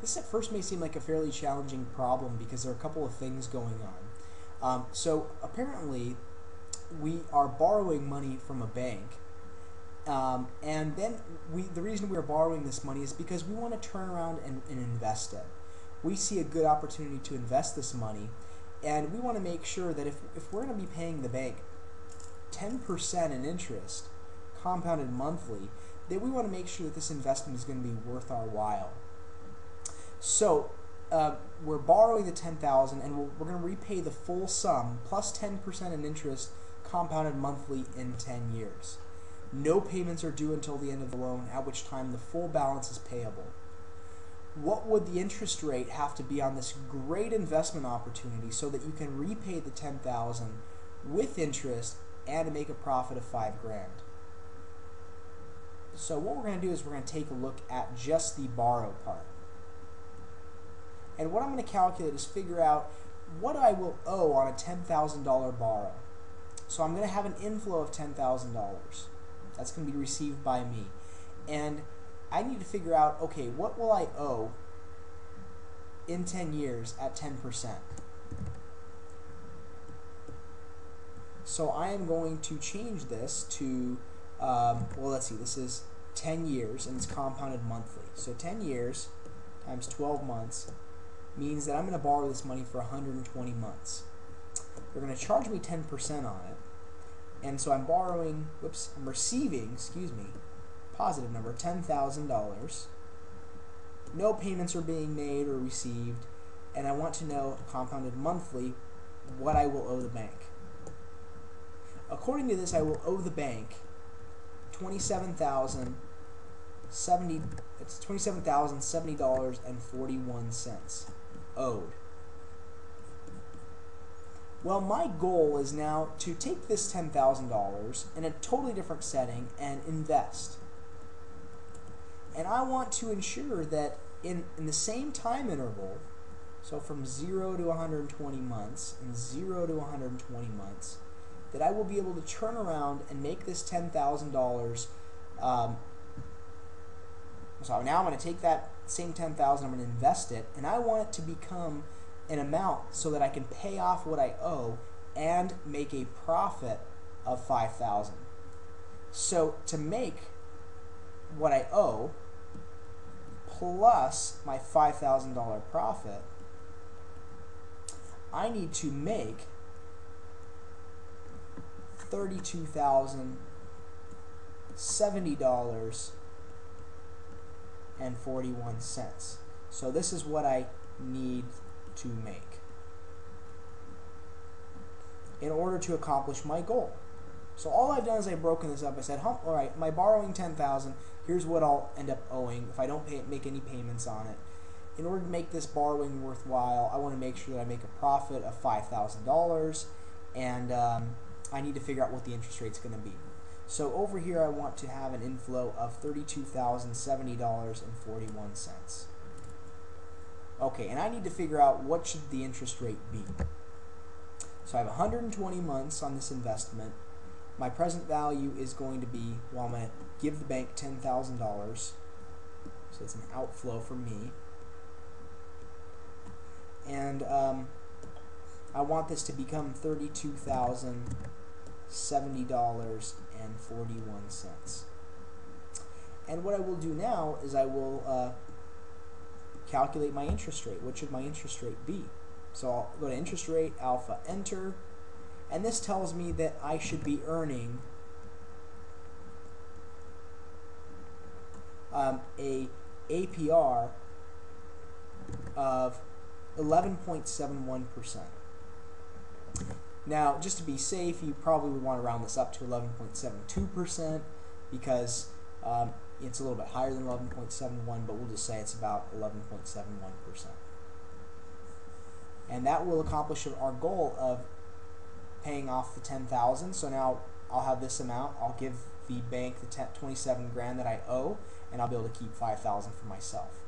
This at first may seem like a fairly challenging problem because there are a couple of things going on. So apparently we are borrowing money from a bank, and then the reason we are borrowing this money is because we want to turn around and invest it. We see a good opportunity to invest this money, and we want to make sure that if we're going to be paying the bank 10% in interest compounded monthly, that we want to make sure that this investment is going to be worth our while. So we're borrowing the $10,000, and we're going to repay the full sum plus 10% in interest compounded monthly in 10 years. No payments are due until the end of the loan, at which time the full balance is payable. What would the interest rate have to be on this great investment opportunity so that you can repay the $10,000 with interest and make a profit of $5,000? So what we're going to do is we're going to take a look at just the borrow part. And what I'm going to calculate is figure out what I will owe on a $10,000 borrow. So I'm going to have an inflow of $10,000. That's going to be received by me. And I need to figure out, okay, what will I owe in 10 years at 10%? So I am going to change this to, well, let's see, this is 10 years and it's compounded monthly. So 10 years times 12 months means that I'm going to borrow this money for 120 months. They're going to charge me 10% on it, and so I'm receiving, positive number, $10,000. No payments are being made or received, and I want to know, compounded monthly, what I will owe the bank. According to this, I will owe the bank $27,070.41 owed. Well, my goal is now to take this $10,000 in a totally different setting and invest. And I want to ensure that in the same time interval, so from 0 to 120 months and 0 to 120 months, that I will be able to turn around and make this $10,000. So now I'm going to take that same $10,000, I'm going to invest it, and I want it to become an amount so that I can pay off what I owe and make a profit of $5,000. So to make what I owe plus my $5,000 profit, I need to make $32,070.41. So this is what I need to make in order to accomplish my goal. So all I've done is I've broken this up. I said, all right, my borrowing $10,000, here's what I'll end up owing if I don't make any payments on it. In order to make this borrowing worthwhile, I want to make sure that I make a profit of $5,000, and I need to figure out what the interest rate's going to be. So over here I want to have an inflow of $32,070.41. Okay, and I need to figure out what should the interest rate be. So I have 120 months on this investment. My present value is going to be, well, I'm going to give the bank $10,000. So it's an outflow for me. And I want this to become $32,070.41. And what I will do now is I will calculate my interest rate. What should my interest rate be? So I'll go to interest rate, alpha, enter, and this tells me that I should be earning a APR of 11.71%. Now, just to be safe, you probably would want to round this up to 11.72% because it's a little bit higher than 11.71, but we'll just say it's about 11.71%. And that will accomplish our goal of paying off the $10,000. So now I'll have this amount. I'll give the bank the $27,000 that I owe, and I'll be able to keep $5,000 for myself.